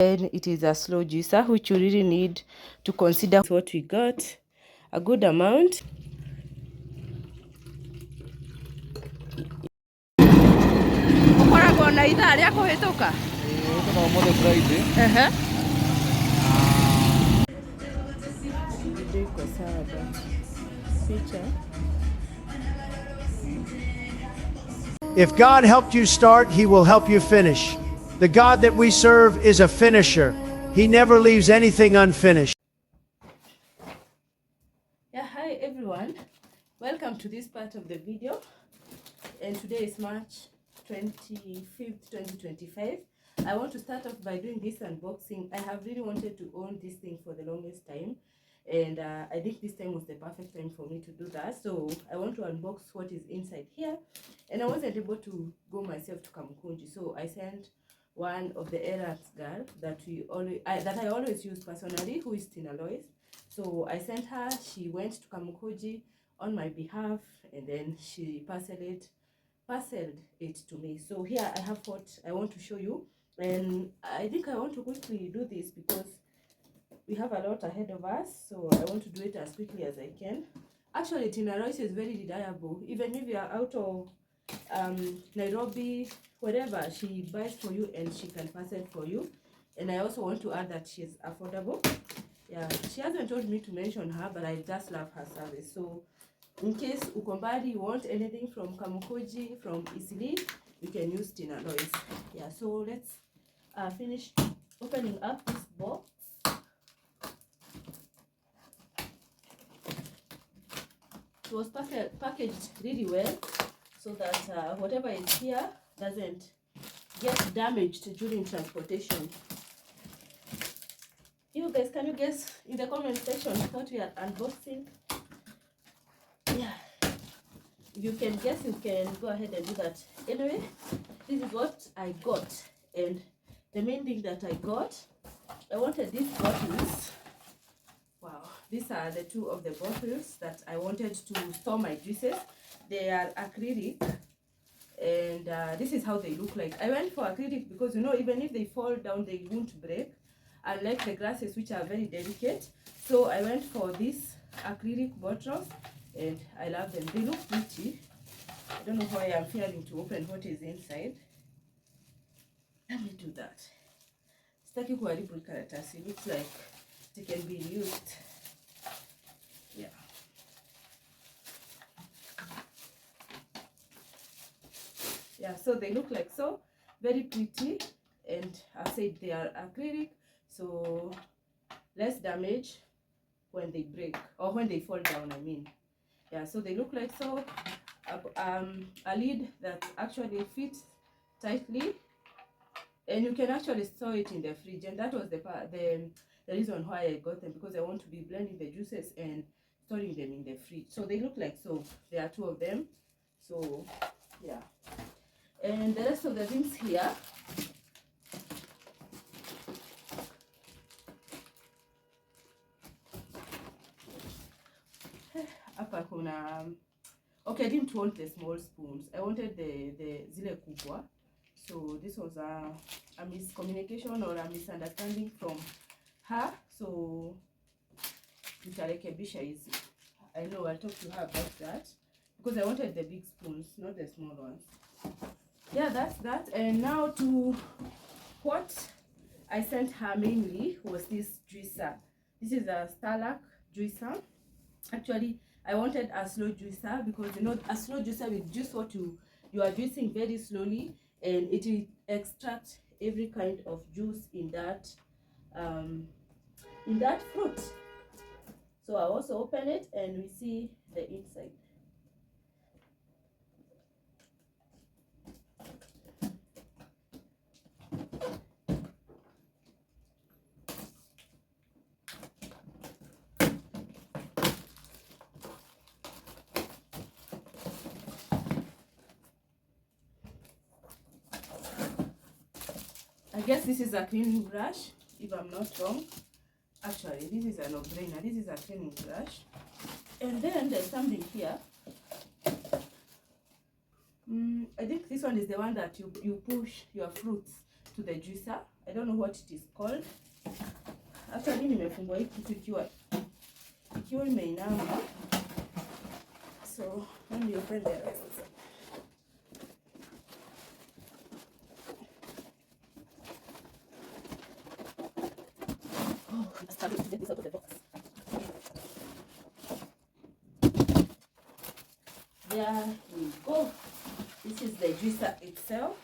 Then it is a slow juicer, which you really need to consider what we got. A good amount. Ukoragwo na ithaa rĩa kũhĩtũka? No Monday Friday. If God helped you start, He will help you finish. The God that we serve is a finisher. He never leaves anything unfinished. Yeah, hi everyone. Welcome to this part of the video. And today is March 25th, 2025. I want to start off by doing this unboxing. I have really wanted to own this thing for the longest time. And I think this time was the perfect time for me to do that. So I want to unbox what is inside here. And I wasn't able to go myself to Kamukunji. So I sent one of the errands girl that I always use personally, who is Tina Lois. So I sent her. She went to Kamukunji on my behalf, and then she parceled it to me. So here I have what I want to show you, and I think I want to quickly do this because we have a lot ahead of us, so I want to do it as quickly as I can. Actually, Tina Royce is very reliable. Even if you are out of Nairobi, wherever, she buys for you and she can pass it for you. And I also want to add that she is affordable. Yeah, she hasn't told me to mention her, but I just love her service. So in case Ukombari, you want anything from Kamukoji, from Isili, you can use Tina Lois. Yeah, so let's finish opening up this box. It was packaged really well so that whatever is here doesn't get damaged during transportation. You guys, can you guess in the comment section what we are unboxing? Yeah, if you can guess, you can go ahead and do that. Anyway, this is what I got, and the main thing that I got, I wanted these bottles. Wow, these are the two of the bottles that I wanted to store my juices. They are acrylic, and this is how they look like. I went for acrylic because, you know, even if they fall down, they won't break, unlike the glasses, which are very delicate. So I went for these acrylic bottles, and I love them. They look pretty. I don't know why I'm fearing to open what is inside. Let me do that. Sitaki kuharibu karatasi. It looks like they can be used. Yeah. Yeah, so they look like so. Very pretty. And I said they are acrylic, so less damage when they break, or when they fall down, I mean. Yeah, so they look like so. A lid that actually fits tightly, and you can actually store it in the fridge. And that was the reason why I got them, because I want to be blending the juices and storing them in the fridge. So they look like so. There are two of them. So yeah, and the rest of the things here, hapa kuna okay, I didn't want the small spoons. I wanted the zile kubwa. So this was a miscommunication or a misunderstanding from her. So nitarekebisha hizi. I know I'll talk to her about that, because I wanted the big spoons, not the small ones. Yeah, that's that. And now to what I sent her mainly was this juicer. This is a StarLux juicer. Actually, I wanted a slow juicer because, you know, a slow juicer will juice what you are juicing very slowly, and it will extract every kind of juice in that fruit. So I also open it and we see the inside. I guess this is a cleaning brush, if I'm not wrong. Actually, this is a no-brainer. This is a cleaning brush. And then there's something here. I think this one is the one that you push your fruits to the juicer. I don't know what it is called. Actually nimefungwa hii kitu ikiwa imeinama. So let me open the rest. Oh, let's start to get this out of the box. There we go. This is the juicer itself.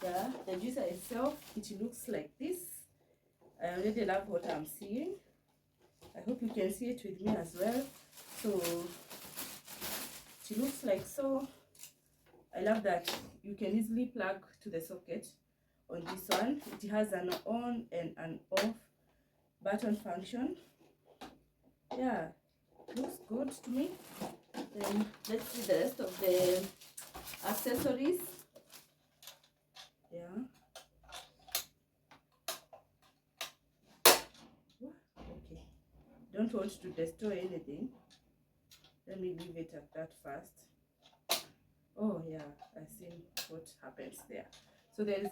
Yeah, the juicer itself, it looks like this. I already love what I'm seeing. I hope you can see it with me as well. So it looks like so. I love that you can easily plug to the socket on this one. It has an on and an off button function. Yeah, looks good to me. Then let's see the rest of the accessories. Yeah. Okay. Don't want to destroy anything. Let me leave it at that first. Oh yeah, I see what happens there. So there is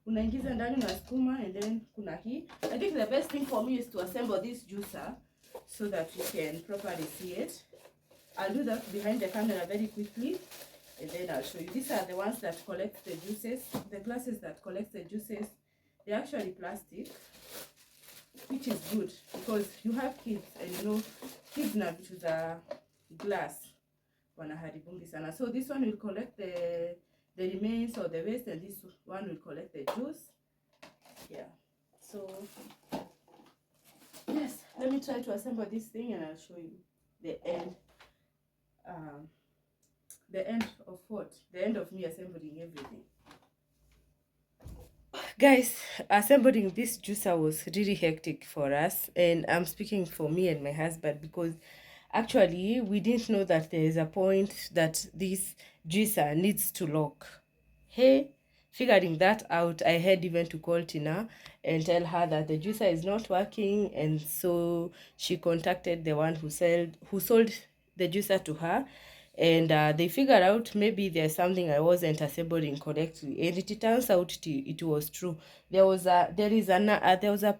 unaingiza ndani unasukuma, and then kuna hii. I think the best thing for me is to assemble this juicer so that you can properly see it. I'll do that behind the camera very quickly, and then I'll show you. These are the ones that collect the juices. The glasses that collect the juices, they're actually plastic, which is good because you have kids, and you know kids na vitu za glass wanaharibungi sana. So this one will collect the remains or the waste, and this one will collect the juice. Yeah. So yes, let me try to assemble this thing and I'll show you the end. The end of what? The end of me assembling everything. Guys, assembling this juicer was really hectic for us, and I'm speaking for me and my husband because actually we didn't know that there is a point that this juicer needs to lock. Hey, figuring that out, I had even to call Tina and tell her that the juicer is not working, and so she contacted the one who sold the juicer to her, and they figured out maybe there's something I wasn't assembling correctly, and it turns out it was true. There was a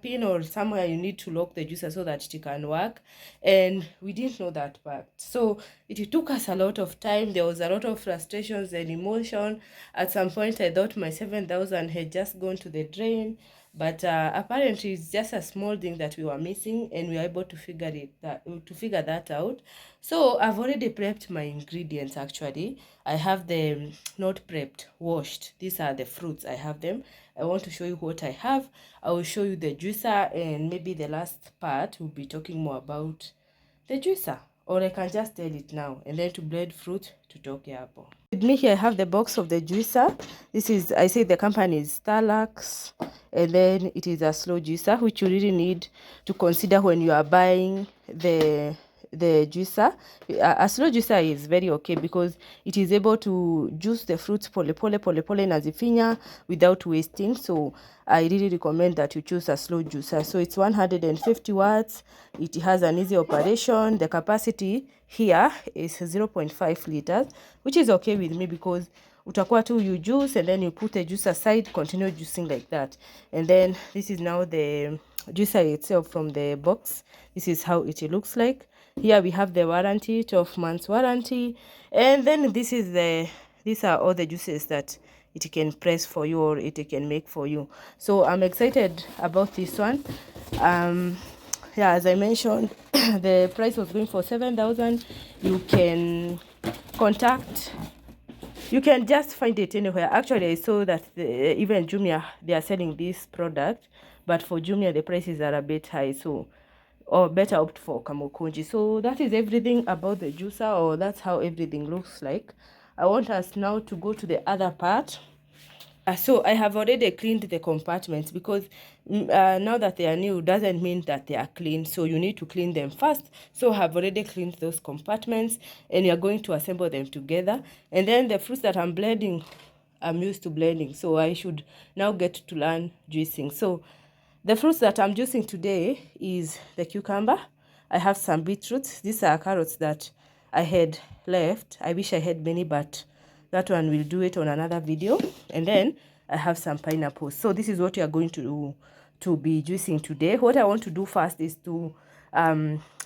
pin or somewhere you need to lock the juicer so that it can work, and we didn't know that part. So it took us a lot of time. There was a lot of frustrations and emotion. At some point I thought my 7,000 had just gone to the drain, but apparently it's just a small thing that we were missing, and we were able to figure that out. So I've already prepped my ingredients. Actually, I have them not prepped, washed. These are the fruits. I have them. I want to show you what I have. I will show you the juicer, and maybe the last part will be talking more about the juicer, or I can just tell it now, and then to blend fruit to talk about. With me here I have the box of the juicer. This is, I say the company is StarLux, and then it is a slow juicer, which you really need to consider when you are buying the juicer. A slow juicer is very okay because it is able to juice the fruits pole nazifinya without wasting. So I really recommend that you choose a slow juicer. So it's 150 watts. It has an easy operation. The capacity here is 0.5 liters, which is okay with me because utakuwa tu you juice and then you put the juice aside, continue juicing like that. And then this is now the juicer itself from the box. This is how it looks like. Here we have the warranty, 12 months warranty, and then these are all the juices that it can press for you or it can make for you. So I'm excited about this one. Yeah, as I mentioned, the price was going for 7,000. You can you can just find it anywhere. Actually, I saw that even Jumia, they are selling this product, but for Jumia the prices are a bit high, so or better opt for Kamukunji. So that is everything about the juicer, or that's how everything looks like. I want us now to go to the other part. So I have already cleaned the compartments because now that they are new doesn't mean that they are clean, so you need to clean them first. So I have already cleaned those compartments, and we are going to assemble them together. And then the fruits that I'm blending, I'm used to blending, so I should now get to learn juicing. So the fruits that I'm juicing today is the cucumber. I have some beetroot. These are carrots that I had left. I wish I had many, but That one we'll do it on another video. And then I have some pineapples. So this is what we are going to be juicing today. What I want to do first is to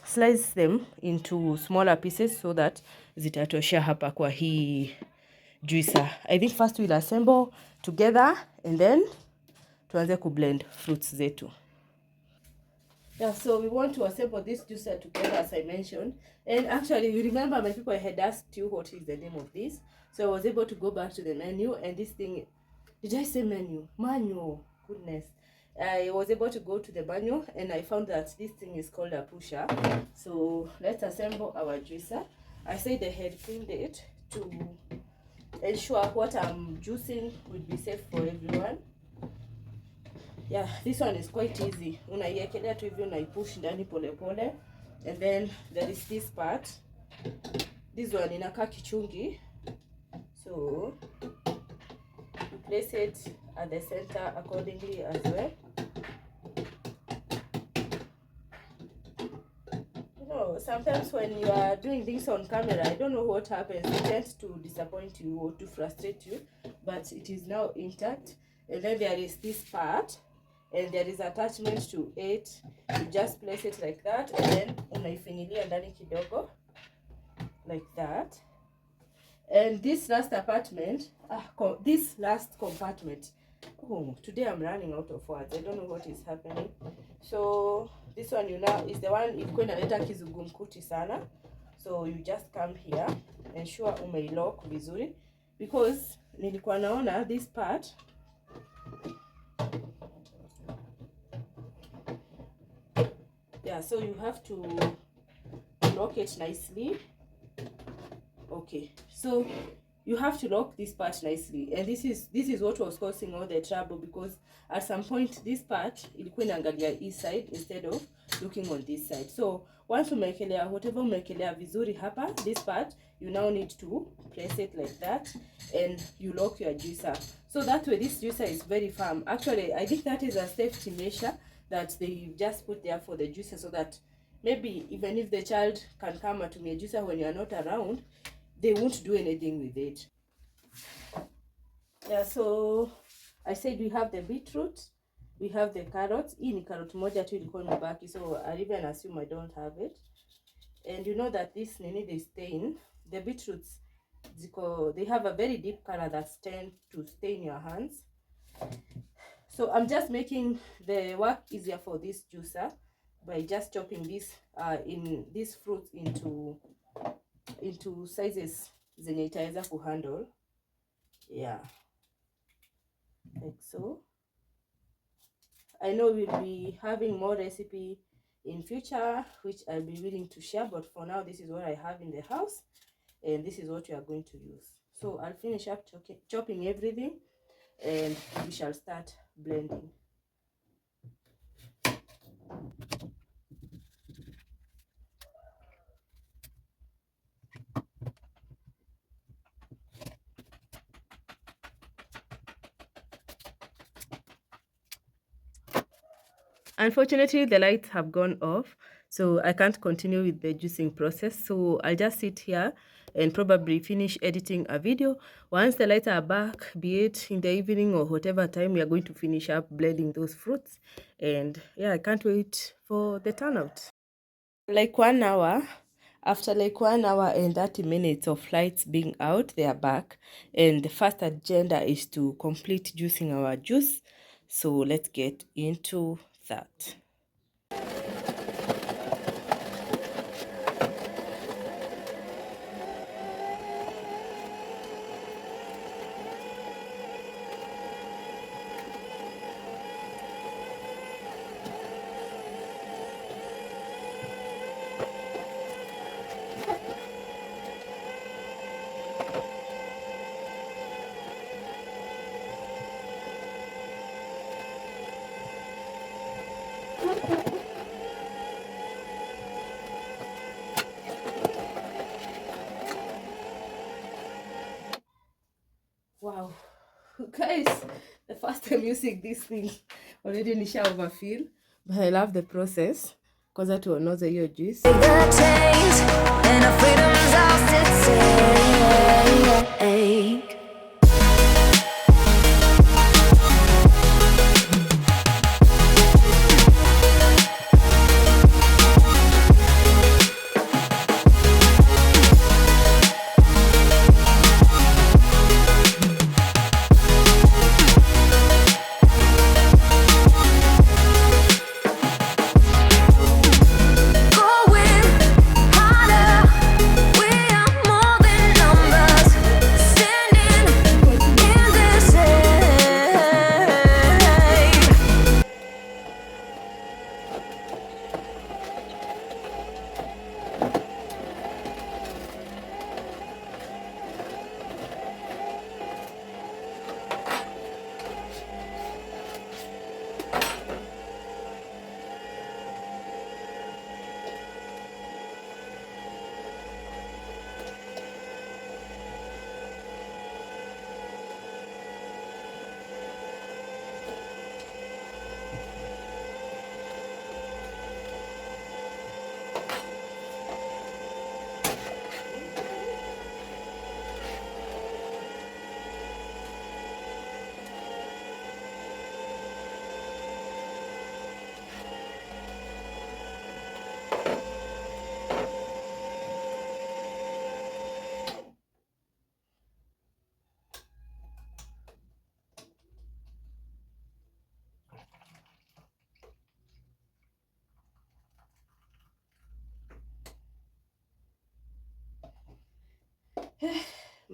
slice them into smaller pieces so that zitatosha hapa kwa hii juicer. I think first we'll assemble together and then tuanze kublend fruits zetu. Yeah, so we want to assemble this juicer together, as I mentioned. And actually, you remember my people, I had asked you what is the name of this. So I was able to go back to the menu, and this thing, did I say menu? Manual, goodness. I was able to go to the manual, and I found that this thing is called a pusher. So let's assemble our juicer. I said I had cleaned it to ensure what I'm juicing would be safe for everyone. Yeah, this one is quite easy. Unaiekelea tu hivi, unaipush ndani pole pole. And then there is this part. This one inakaa kichungi. So you place it at the center accordingly as well. You know, sometimes when you are doing things on camera, I don't know what happens. It tends to disappoint you or to frustrate you, but it is now intact. And then there is this part. And there is attachment to it. You just place it like that, and then unaifinyilia ndani kidogo like that. And this last compartment. Oh, today I'm running out of words. I don't know what is happening. So this one, you know, is the one ilikuwa inaleta kizungumkuti sana. So you just come here, ensure umeilock vizuri, because nilikuwa naona this part. Yeah, so you have to lock it nicely. Okay, so you have to lock this part nicely, and this is what was causing all the trouble, because at some point this part ilikuwa inaangalia east side instead of looking on this side. So once umekelea whatever umekelea vizuri hapa, this part you now need to place it like that, and you lock your juicer. So that way this juicer is very firm. Actually, I think that is a safety measure that they just put there for the juicer, so that maybe even if the child can come at me a juicer when you are not around, they won't do anything with it. Yeah, so I said we have the beetroot, we have the carrots. Hii ni carrot moja tu ilikuwa imebaki, so I even assume I don't have it. And you know that this nini, they stain, the beetroots, they have a very deep color that tend to stain your hands. So I'm just making the work easier for this juicer by just chopping this these fruits into sizes zenye itaweza kuhandle. Yeah, like so. I know we'll be having more recipe in future, which I'll be willing to share, but for now this is what I have in the house, and this is what we are going to use. So I'll finish up chopping everything, and we shall start blending. Unfortunately, the lights have gone off, so I can't continue with the juicing process. So I'll just sit here and probably finish editing a video. Once the lights are back, be it in the evening or whatever time, we are going to finish up blending those fruits. And yeah, I can't wait for the turnout. Like 1 hour, after like 1 hour and 30 minutes of lights being out, they are back. And the first agenda is to complete juicing our juice. So let's get into that. Wow, guys, the first time using this thing already nisha overfeel, but I love the process because that will know your juice. The change and our freedom's ours to take.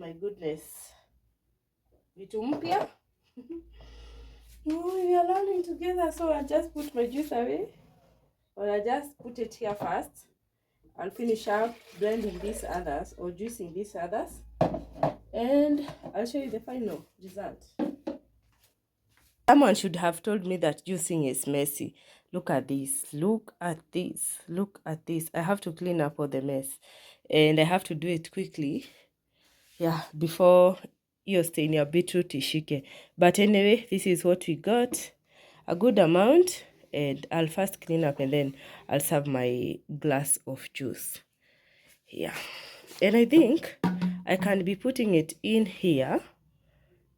my goodness. Vitu mpya. No, we are learning together, so I just put my juice away. Or I just put it here first. I'll finish up blending these others or juicing these others. And I'll show you the final result. Someone should have told me that juicing is messy. Look at this. Look at this. Look at this. I have to clean up all the mess. And I have to do it quickly. Yeah, before you stay in your beetroot ishike. But anyway, this is what we got. A good amount. And I'll first clean up and then I'll serve my glass of juice. Yeah. And I think I can be putting it in here.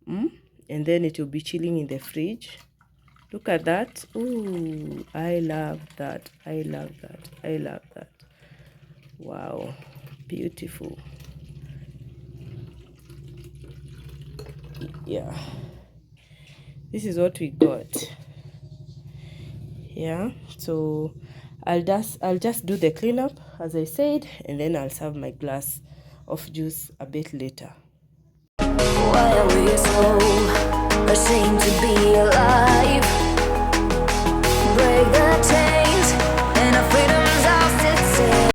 And then it will be chilling in the fridge. Look at that. Ooh, I love that. I love that. I love that. Wow. Beautiful. Yeah. This is what we got. Yeah. So I'll just do the cleanup as I said, and then I'll serve my glass of juice a bit later. Why are we so ashamed to be alive?